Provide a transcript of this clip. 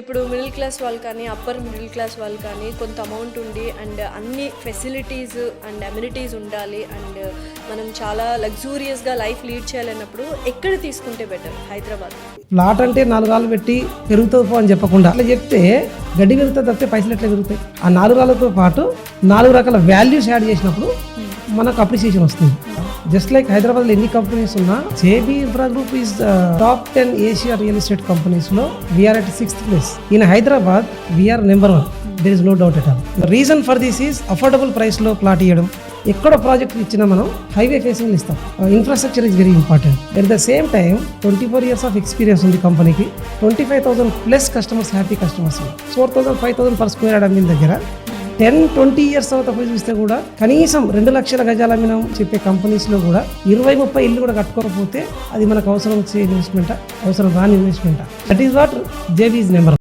ఇప్పుడు middle class వాళ్ళు కానీ అప్పర్ మిడిల్ క్లాస్ వాళ్ళు కానీ కొంత అమౌంట్ ఉండి అండ్ అన్ని ఫెసిలిటీస్ అండ్ అమ్యూనిటీస్ ఉండాలి అండ్ మనం చాలా లగ్జూరియస్గా లైఫ్ లీడ్ చేయాలన్నప్పుడు ఎక్కడ తీసుకుంటే బెటర్? హైదరాబాద్ ప్లాట్ అంటే 4 రాళ్ళు పెట్టి పెరుగుతుంది అని చెప్పకుండా అట్లా చెప్తే గడ్డి పెరుగుతుంది తప్పితే పైసలు ఎట్లా పెరుగుతాయి? ఆ 4 రాళ్ళతో పాటు 4 రకాల వాల్యూస్ యాడ్ చేసినప్పుడు మనకు అప్రిసియేషన్ వస్తుంది. జస్ట్ లైక్ హైదరాబాద్లో ఎన్ని కంపెనీస్ ఉన్నా JB infra group is top 10 Asia real estate companies లో we are at 6th place. In Hyderabad we are number 1. there is no doubt at all. The reason for this is affordable price లో plot ఇవ్వడం. ఎక్కడ project ఇచ్చినా మనం highway facing ఇస్తాం. Infrastructure is very important. At the same time 24 years of experience ఉంది కంపెనీకి. 25,000 plus customers, happy customers. 4,000 5,000 per square yard అమ్మిన దగ్గర 10-20 years తర్వాత పోయి చూస్తే కూడా కనీసం 2 లక్షల గజాలు అమ్మినాం చెప్పే కంపెనీస్లో కూడా 20-30 ఇల్లు కూడా కట్టుకోకపోతే అది మనకు అవసరం వచ్చే ఇన్వెస్ట్మెంట్, అవసరం రాని investment. That is what JB is number.